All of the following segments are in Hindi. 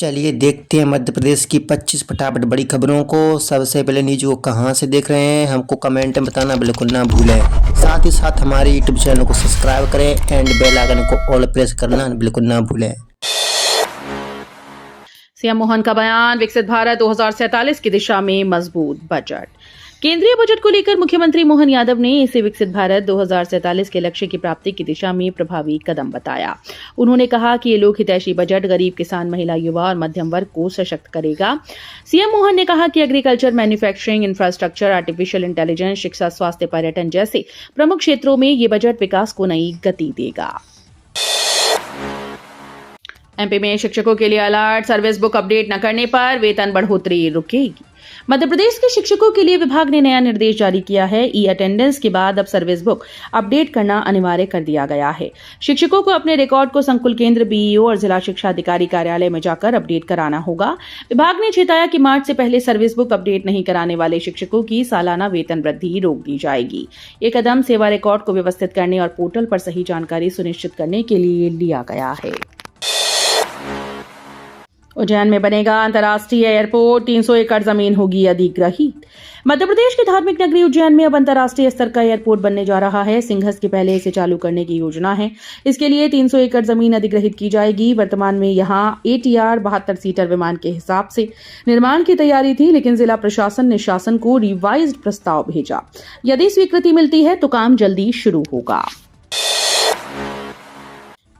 चलिए देखते हैं मध्य प्रदेश की 25 फटाफट बड़ी खबरों को। सबसे पहले न्यूज को कहां से देख रहे हैं हमको कमेंट में बताना बिल्कुल ना भूलें। साथ ही साथ हमारे यूट्यूब चैनल को सब्सक्राइब करें एंड बेल आइकन को ऑल प्रेस करना बिल्कुल ना भूलें। सीएम मोहन का बयान, विकसित भारत 2047 की दिशा में मजबूत बजट। केंद्रीय बजट को लेकर मुख्यमंत्री मोहन यादव ने इसे विकसित भारत 2047 के लक्ष्य की प्राप्ति की दिशा में प्रभावी कदम बताया। उन्होंने कहा कि ये लोक हितैषी बजट गरीब किसान, महिला, युवा और मध्यम वर्ग को सशक्त करेगा। सीएम मोहन ने कहा कि agriculture, manufacturing, infrastructure, artificial intelligence, शिक्षा, स्वास्थ्य, पर्यटन जैसे प्रमुख क्षेत्रों में ये बजट विकास को नई गति देगा। एमपी में शिक्षकों के लिए अलर्ट, सर्विस बुक अपडेट न करने पर वेतन बढ़ोतरी रुकेगी। मध्य प्रदेश के शिक्षकों के लिए विभाग ने नया निर्देश जारी किया है। ई अटेंडेंस के बाद अब सर्विस बुक अपडेट करना अनिवार्य कर दिया गया है। शिक्षकों को अपने रिकॉर्ड को संकुल केंद्र, बीईओ और जिला शिक्षा अधिकारी कार्यालय में जाकर अपडेट कराना होगा। विभाग ने चेताया कि मार्च से पहले सर्विस बुक अपडेट नहीं कराने वाले शिक्षकों की सालाना वेतन वृद्धि रोक दी जाएगी। ये कदम सेवा रिकॉर्ड को व्यवस्थित करने और पोर्टल पर सही जानकारी सुनिश्चित करने के लिए लिया गया है। उज्जैन में बनेगा अंतर्राष्ट्रीय एयरपोर्ट, 300 एकड़ जमीन होगी अधिग्रहित। मध्य प्रदेश की धार्मिक नगरी उज्जैन में अब अंतर्राष्ट्रीय स्तर का एयरपोर्ट बनने जा रहा है। सिंघस के पहले इसे चालू करने की योजना है। इसके लिए 300 एकड़ जमीन अधिग्रहित की जाएगी। वर्तमान में यहां ATR 72 सीटर विमान के हिसाब से निर्माण की तैयारी थी, लेकिन जिला प्रशासन ने शासन को रिवाइज्ड प्रस्ताव भेजा। यदि स्वीकृति मिलती है तो काम जल्दी शुरू होगा।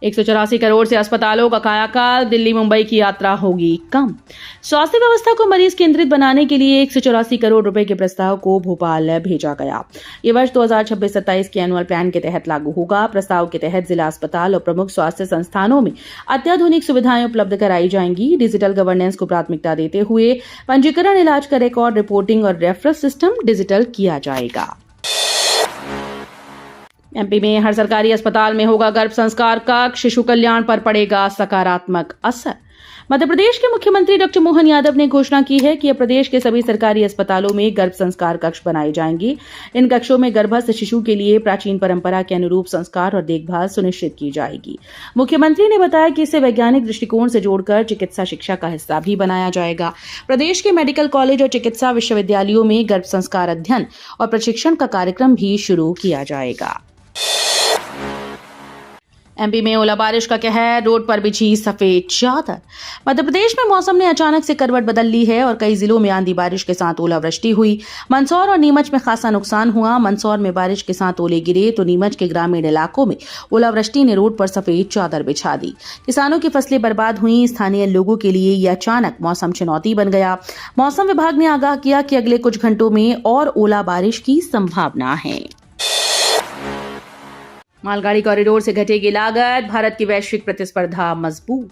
184 करोड़ से अस्पतालों का कायाकल्प, दिल्ली मुंबई की यात्रा होगी कम। स्वास्थ्य व्यवस्था को मरीज केंद्रित बनाने के लिए 184 करोड़ रुपए के प्रस्ताव को भोपाल भेजा गया। ये वर्ष 2026-27 के एनुअल प्लान के तहत लागू होगा। प्रस्ताव के तहत जिला अस्पताल और प्रमुख स्वास्थ्य संस्थानों में अत्याधुनिक सुविधाएं उपलब्ध कराई जाएंगी। डिजिटल गवर्नेंस को प्राथमिकता देते हुए पंजीकरण, इलाज का रिकॉर्ड, रिपोर्टिंग और रेफरल सिस्टम डिजिटल किया जाएगा। एमपी में हर सरकारी अस्पताल में होगा गर्भ संस्कार कक्ष, शिशु कल्याण पर पड़ेगा सकारात्मक असर। मध्य प्रदेश के मुख्यमंत्री डॉक्टर मोहन यादव ने घोषणा की है कि अब प्रदेश के सभी सरकारी अस्पतालों में गर्भ संस्कार कक्ष बनाए जाएंगे। इन कक्षों में गर्भस्थ शिशु के लिए प्राचीन परंपरा के अनुरूप संस्कार और देखभाल सुनिश्चित की जाएगी। मुख्यमंत्री ने बताया कि इसे वैज्ञानिक दृष्टिकोण से जोड़कर चिकित्सा शिक्षा का हिस्सा भी बनाया जाएगा। प्रदेश के मेडिकल कॉलेज और चिकित्सा विश्वविद्यालयों में गर्भ संस्कार अध्ययन और प्रशिक्षण का कार्यक्रम भी शुरू किया जाएगा। एमपी में ओला बारिश का कहर, रोड पर बिछी सफेद चादर। मध्य प्रदेश में मौसम ने अचानक से करवट बदल ली है और कई जिलों में आंधी बारिश के साथ ओलावृष्टि हुई। मंदसौर और नीमच में खासा नुकसान हुआ। मंदसौर में बारिश के साथ ओले गिरे तो नीमच के ग्रामीण इलाकों में ओलावृष्टि ने रोड पर सफेद चादर बिछा दी। किसानों की फसलें बर्बाद हुई। स्थानीय लोगों के लिए यह अचानक मौसम चुनौती बन गया। मौसम विभाग ने आगाह किया कि अगले कुछ घंटों में और ओला बारिश की संभावना है। मालगाड़ी कॉरिडोर से घटेगी लागत, भारत की वैश्विक प्रतिस्पर्धा मजबूत।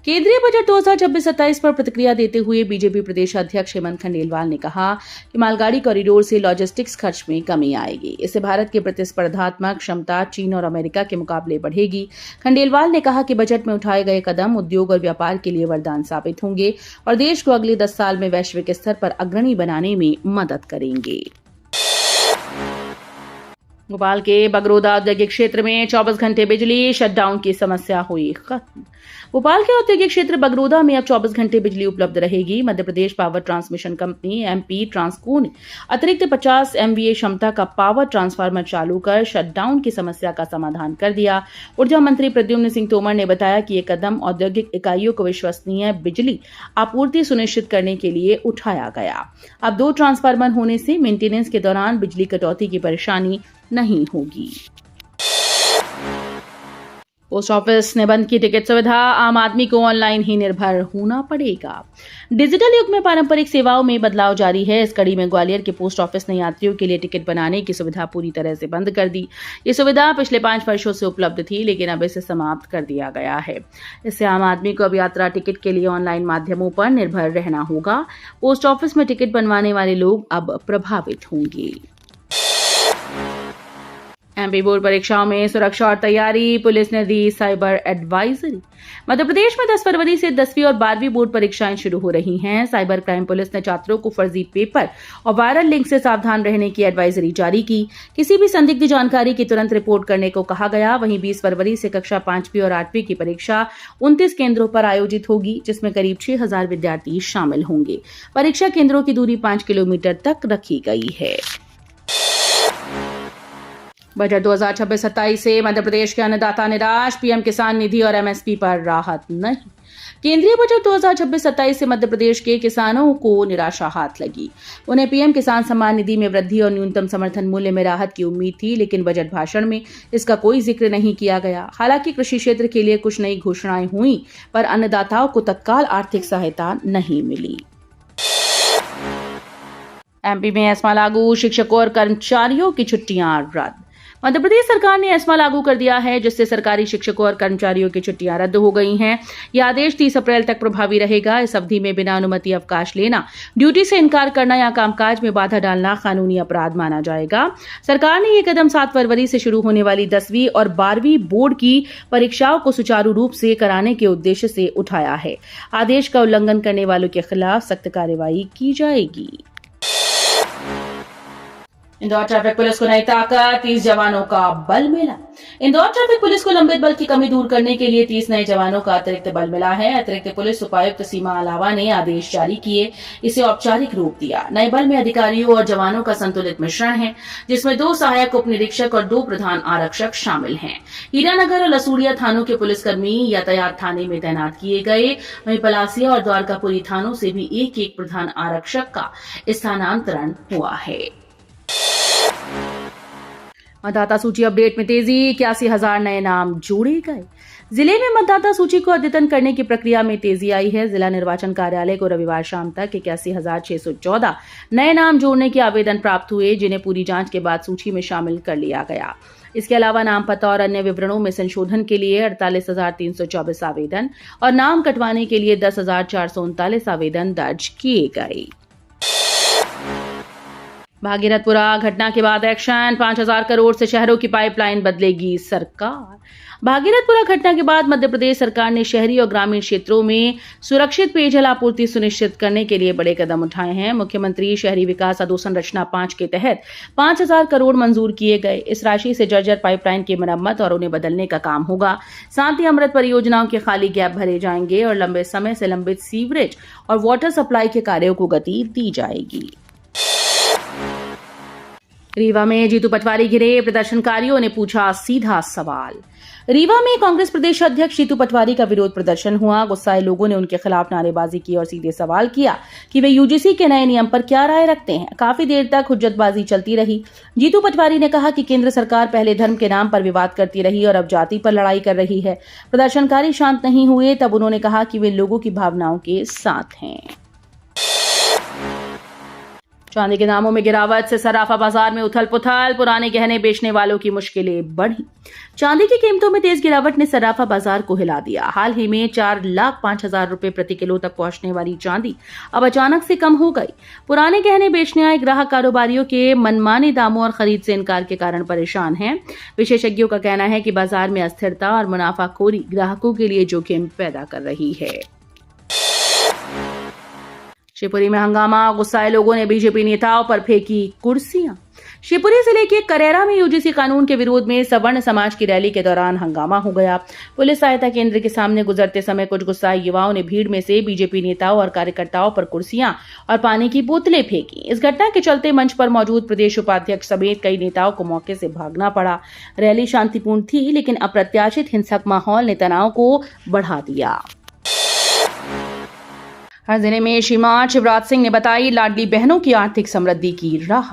केंद्रीय बजट 2026-27 पर प्रतिक्रिया देते हुए बीजेपी प्रदेश अध्यक्ष हेमंत खंडेलवाल ने कहा कि मालगाड़ी कॉरिडोर से लॉजिस्टिक्स खर्च में कमी आएगी। इससे भारत की प्रतिस्पर्धात्मक क्षमता चीन और अमेरिका के मुकाबले बढ़ेगी। खंडेलवाल ने कहा कि बजट में उठाए गए कदम उद्योग और व्यापार के लिए वरदान साबित होंगे और देश को अगले 10 साल में वैश्विक स्तर पर अग्रणी बनाने में मदद करेंगे। भोपाल के बगरोदा औद्योगिक क्षेत्र में 24 घंटे बिजली शटडाउन की समस्या हुई खत्म। भोपाल के औद्योगिक क्षेत्र बगरोदा में अब 24 घंटे बिजली उपलब्ध रहेगी। Madhya Pradesh power transmission company MP Transco ने अतिरिक्त 50 MVA क्षमता का पावर ट्रांसफार्मर चालू कर शटडाउन की समस्या का समाधान कर दिया। ऊर्जा मंत्री प्रद्युम्न सिंह तोमर ने बताया कि यह कदम औद्योगिक इकाइयों को विश्वसनीय बिजली आपूर्ति सुनिश्चित करने के लिए उठाया गया। अब 2 ट्रांसफार्मर होने से मेंटेनेंस के दौरान बिजली कटौती की परेशानी नहीं होगी। पोस्ट ऑफिस ने बंद की टिकट सुविधा, आम आदमी को ऑनलाइन ही निर्भर होना पड़ेगा। डिजिटल युग में पारंपरिक सेवाओं में बदलाव जारी है। इस कड़ी में ग्वालियर के पोस्ट ऑफिस ने यात्रियों के लिए टिकट बनाने की सुविधा पूरी तरह से बंद कर दी। ये सुविधा पिछले 5 वर्षों से उपलब्ध थी, लेकिन अब इसे समाप्त कर दिया गया है। इससे आम आदमी को अब यात्रा टिकट के लिए ऑनलाइन माध्यमों पर निर्भर रहना होगा। पोस्ट ऑफिस में टिकट बनवाने वाले लोग अब प्रभावित होंगे। एमपी बोर्ड परीक्षाओं में सुरक्षा और तैयारी, पुलिस ने दी साइबर एडवाइजरी। मध्य प्रदेश में 10 फरवरी से 10वीं और 12वीं बोर्ड परीक्षाएं शुरू हो रही हैं। साइबर क्राइम पुलिस ने छात्रों को फर्जी पेपर और वायरल लिंक से सावधान रहने की एडवाइजरी जारी की। किसी भी संदिग्ध जानकारी की तुरंत रिपोर्ट करने को कहा गया। वहीं 20 फरवरी से कक्षा 5वीं और 8वीं की परीक्षा 29 केंद्रों पर आयोजित होगी, जिसमें करीब 6000 विद्यार्थी शामिल होंगे। परीक्षा केंद्रों की दूरी 5 किलोमीटर तक रखी गई है। बजट 2026-27 से मध्य प्रदेश के अन्नदाता निराश, पीएम किसान निधि और एमएसपी पर राहत नहीं। केंद्रीय बजट 2026-27 से मध्य प्रदेश के किसानों को निराशा हाथ लगी। उन्हें पीएम किसान सम्मान निधि में वृद्धि और न्यूनतम समर्थन मूल्य में राहत की उम्मीद थी, लेकिन बजट भाषण में इसका कोई जिक्र नहीं किया गया। हालांकि कृषि क्षेत्र के लिए कुछ नई घोषणाएं हुई, पर अन्नदाताओं को तत्काल आर्थिक सहायता नहीं मिली। एमपी में एस्मा लागू, शिक्षकों और कर्मचारियों की छुट्टियां रद्द। मध्य प्रदेश सरकार ने एस्मा लागू कर दिया है, जिससे सरकारी शिक्षकों और कर्मचारियों की छुट्टियां रद्द हो गई हैं। यह आदेश 30 अप्रैल तक प्रभावी रहेगा। इस अवधि में बिना अनुमति अवकाश लेना, ड्यूटी से इनकार करना या कामकाज में बाधा डालना कानूनी अपराध माना जाएगा। सरकार ने यह कदम 7 फरवरी से शुरू होने वाली 10वीं और 12वीं बोर्ड की परीक्षाओं को सुचारू रूप से कराने के उद्देश्य से उठाया है। आदेश का उल्लंघन करने वालों के खिलाफ सख्त कार्रवाई की जाएगी। इंदौर ट्रैफिक पुलिस को नई ताकत, 30 जवानों का बल मिला। इंदौर ट्रैफिक पुलिस को लंबित बल की कमी दूर करने के लिए 30 नए जवानों का अतिरिक्त बल मिला है। अतिरिक्त पुलिस उपायुक्त सीमा अलावा ने आदेश जारी किए, इसे औपचारिक रूप दिया। नए बल में अधिकारियों और जवानों का संतुलित मिश्रण है, जिसमें 2 सहायक उप निरीक्षक और 2 प्रधान आरक्षक शामिल हैं। हीरानगर और लसूड़िया थानों के पुलिसकर्मी यातायात थाने में तैनात किए गए। वहीं पलासिया और द्वारकापुरी थानों से भी एक प्रधान आरक्षक का स्थानांतरण हुआ है। मतदाता सूची अपडेट में तेजी, 81,000 नए नाम जोड़े गए। जिले में मतदाता सूची को अद्यतन करने की प्रक्रिया में तेजी आई है। जिला निर्वाचन कार्यालय को रविवार शाम तक 81,614 नए नाम जोड़ने के आवेदन प्राप्त हुए, जिन्हें पूरी जांच के बाद सूची में शामिल कर लिया गया। इसके अलावा नाम पता और अन्य विवरणों में संशोधन के लिए 48,324 आवेदन और नाम कटवाने के लिए 10,439 आवेदन दर्ज किए गए। भागीरथपुरा घटना के बाद एक्शन, 5,000 करोड़ से शहरों की पाइपलाइन बदलेगी सरकार। भागीरथपुरा घटना के बाद मध्य प्रदेश सरकार ने शहरी और ग्रामीण क्षेत्रों में सुरक्षित पेयजल आपूर्ति सुनिश्चित करने के लिए बड़े कदम उठाए हैं। मुख्यमंत्री शहरी विकास अधोसंरचना 5 के तहत 5,000 करोड़ मंजूर किए गए। इस राशि से जर्जर पाइपलाइन की मरम्मत और उन्हें बदलने का काम होगा। साथ ही अमृत परियोजनाओं के खाली गैप भरे जाएंगे और लंबे समय से लंबित सीवरेज और वाटर सप्लाई के कार्यों को गति दी जाएगी। रीवा में जीतू पटवारी घिरे, प्रदर्शनकारियों ने पूछा सीधा सवाल। रीवा में कांग्रेस प्रदेश अध्यक्ष जीतू पटवारी का विरोध प्रदर्शन हुआ। गुस्साए लोगों ने उनके खिलाफ नारेबाजी की और सीधे सवाल किया कि वे यूजीसी के नए नियम पर क्या राय रखते हैं। काफी देर तक हुज्जतबाजी चलती रही। जीतू पटवारी ने कहा कि केंद्र सरकार पहले धर्म के नाम पर विवाद करती रही और अब जाति पर लड़ाई कर रही है। प्रदर्शनकारी शांत नहीं हुए, तब उन्होंने कहा कि वे लोगों की भावनाओं के साथ हैं। चांदी के दामों में गिरावट से सराफा बाजार में उथल पुथल, पुराने गहने बेचने वालों की मुश्किलें बढ़ी। चांदी की कीमतों में तेज गिरावट ने सराफा बाजार को हिला दिया। हाल ही में 4,05,000 रुपए प्रति किलो तक पहुंचने वाली चांदी अब अचानक से कम हो गई। पुराने गहने बेचने आए ग्राहक कारोबारियों के मनमाने दामों और खरीद से इनकार के कारण परेशान हैं। विशेषज्ञों का कहना है कि बाजार में अस्थिरता और मुनाफाखोरी ग्राहकों के लिए जोखिम पैदा कर रही है। शिवपुरी में हंगामा, गुस्साए लोगों ने बीजेपी नेताओं पर फेंकी कुर्सियां। शिवपुरी जिले के करेरा में यूजीसी कानून के विरोध में सवर्ण समाज की रैली के दौरान हंगामा हो गया। पुलिस सहायता केंद्र के सामने गुजरते समय कुछ गुस्साए युवाओं ने भीड़ में से बीजेपी नेताओं और कार्यकर्ताओं पर कुर्सियां और पानी की बोतलें फेंकी। इस घटना के चलते मंच पर मौजूद प्रदेश उपाध्यक्ष समेत कई नेताओं को मौके से भागना पड़ा। रैली शांतिपूर्ण थी, लेकिन अप्रत्याशित हिंसक माहौल ने तनाव को बढ़ा दिया। हर जिले में श्रीमान शिवराज सिंह ने बताई लाडली बहनों की आर्थिक समृद्धि की राह।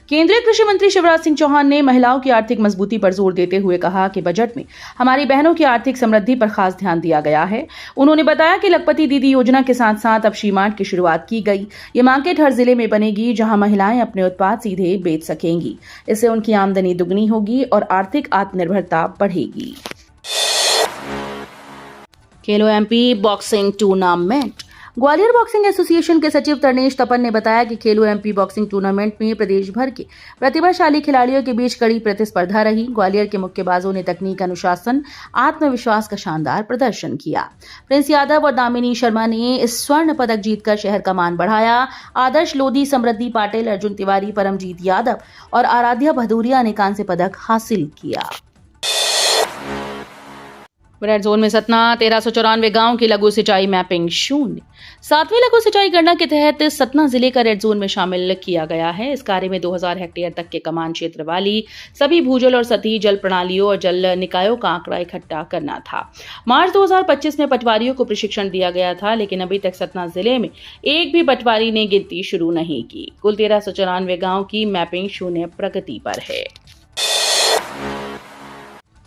केंद्रीय कृषि मंत्री शिवराज सिंह चौहान ने महिलाओं की आर्थिक मजबूती पर जोर देते हुए कहा कि बजट में हमारी बहनों की आर्थिक समृद्धि पर खास ध्यान दिया गया है। उन्होंने बताया कि लखपति दीदी योजना के साथ साथ अब श्रीमार्ट की शुरुआत की गई। ये मार्केट हर जिले में बनेगी, जहां महिलाएं अपने उत्पाद सीधे बेच सकेंगी। इससे उनकी आमदनी दुगनी होगी और आर्थिक आत्मनिर्भरता बढ़ेगी। खेलो MP boxing tournament, Gwalior boxing association के सचिव तरनेश तपन ने बताया कि खेलो एमपी बॉक्सिंग टूर्नामेंट में प्रदेश भर के प्रतिभाशाली खिलाड़ियों के बीच कड़ी प्रतिस्पर्धा रही। ग्वालियर के मुक्केबाजों ने तकनीक, अनुशासन, आत्मविश्वास का शानदार प्रदर्शन किया। प्रिंस यादव और दामिनी शर्मा ने इस स्वर्ण पदक जीतकर शहर का मान बढ़ाया। आदर्श लोधी, समृद्धि पाटिल, अर्जुन तिवारी, परमजीत यादव और आराध्या भदौरिया ने कांस्य पदक हासिल किया। रेड जोन में सतना 1394 गांव की लघु सिंचाई मैपिंग शून्य। 7वीं लघु सिंचाई गणना के तहत सतना जिले का रेड जोन में शामिल किया गया है। इस कार्य में 2000 हेक्टेयर तक के कमान क्षेत्र वाली सभी भूजल और सतही जल प्रणालियों और जल निकायों का आंकड़ा इकट्ठा करना था। मार्च 2025 में पटवारियों को प्रशिक्षण दिया गया था, लेकिन अभी तक सतना जिले में एक भी पटवारी ने गिनती शुरू नहीं की। कुल 1394 गांव की मैपिंग शून्य प्रगति पर है।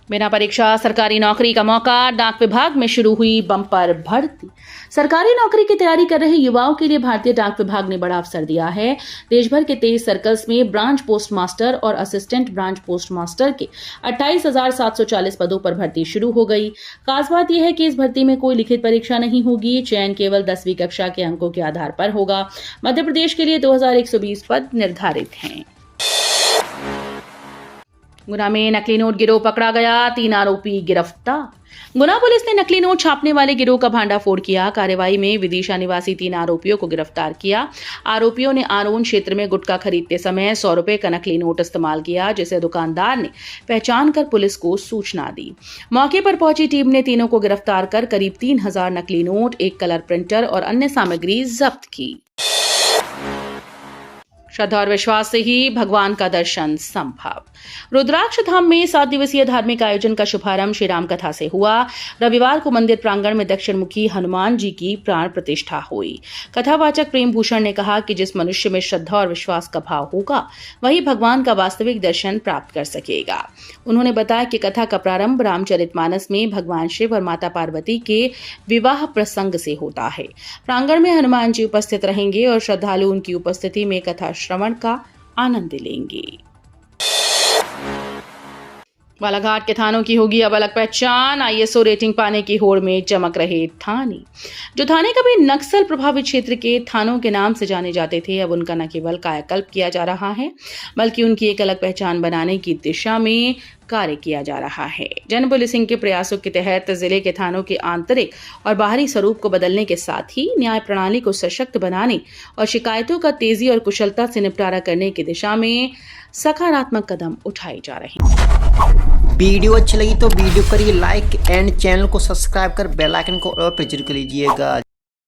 बिना परीक्षा सरकारी नौकरी का मौका, डाक विभाग में शुरू हुई बम्पर भर्ती। सरकारी नौकरी की तैयारी कर रहे युवाओं के लिए भारतीय डाक विभाग ने बड़ा अवसर दिया है। देश भर के 23 सर्कल्स में ब्रांच पोस्ट मास्टर और असिस्टेंट ब्रांच पोस्ट मास्टर के 28,740 पदों पर भर्ती शुरू हो गई। खास बात यह है कि इस भर्ती में कोई लिखित परीक्षा नहीं होगी। चयन केवल 10वीं कक्षा के अंकों के आधार पर होगा। मध्य प्रदेश के लिए 2120 पद निर्धारित हैं। गुना में नकली नोट गिरोह पकड़ा गया, 3 आरोपी गिरफ्तार। गुना पुलिस ने नकली नोट छापने वाले गिरोह का भांडाफोड़ किया। कार्रवाई में विदिशा निवासी 3 आरोपियों को गिरफ्तार किया। आरोपियों ने आरोन क्षेत्र में गुटखा खरीदते समय 100 रुपए का नकली नोट इस्तेमाल किया, जिसे दुकानदार ने पहचान कर पुलिस को सूचना दी। मौके पर पहुंची टीम ने तीनों को गिरफ्तार कर करीब 3000 नकली नोट, 1 कलर प्रिंटर और अन्य सामग्री जब्त की। श्रद्धा और विश्वास से ही भगवान का दर्शन संभव। रुद्राक्ष धाम में 7 दिवसीय धार्मिक आयोजन का शुभारंभ श्री राम कथा से हुआ। रविवार को मंदिर प्रांगण में दक्षिण मुखी हनुमान जी की प्राण प्रतिष्ठा हुई। कथावाचक प्रेम भूषण ने कहा कि जिस मनुष्य में श्रद्धा और विश्वास का भाव होगा, वही भगवान का वास्तविक दर्शन प्राप्त कर सकेगा। उन्होंने बताया कि कथा का प्रारंभ रामचरितमानस में भगवान शिव और माता पार्वती के विवाह प्रसंग से होता है। प्रांगण में हनुमान जी उपस्थित रहेंगे और श्रद्धालु उनकी उपस्थिति में कथा श्रवण का आनंद लेंगे। बालाघाट के थानों की होगी अब अलग पहचान। आईएसओ रेटिंग पाने की होड़ में चमक रहे थाने। जो थाने कभी नक्सल प्रभावित क्षेत्र के थानों के नाम से जाने जाते थे, अब उनका न केवल कायाकल्प किया जा रहा है, बल्कि उनकी एक अलग पहचान बनाने की दिशा में कार्य किया जा रहा है। जन पुलिसिंग के प्रयासों के तहत जिले के थानों के आंतरिक और बाहरी स्वरूप को बदलने के साथ ही न्याय प्रणाली को सशक्त बनाने और शिकायतों का तेजी और कुशलता से निपटारा करने की दिशा में सकारात्मक कदम उठाए जा रहे हैं। वीडियो अच्छी लगी तो वीडियो करिए लाइक एंड चैनल को सब्सक्राइब कर बेल आइकन को और प्रेस कर लीजिएगा।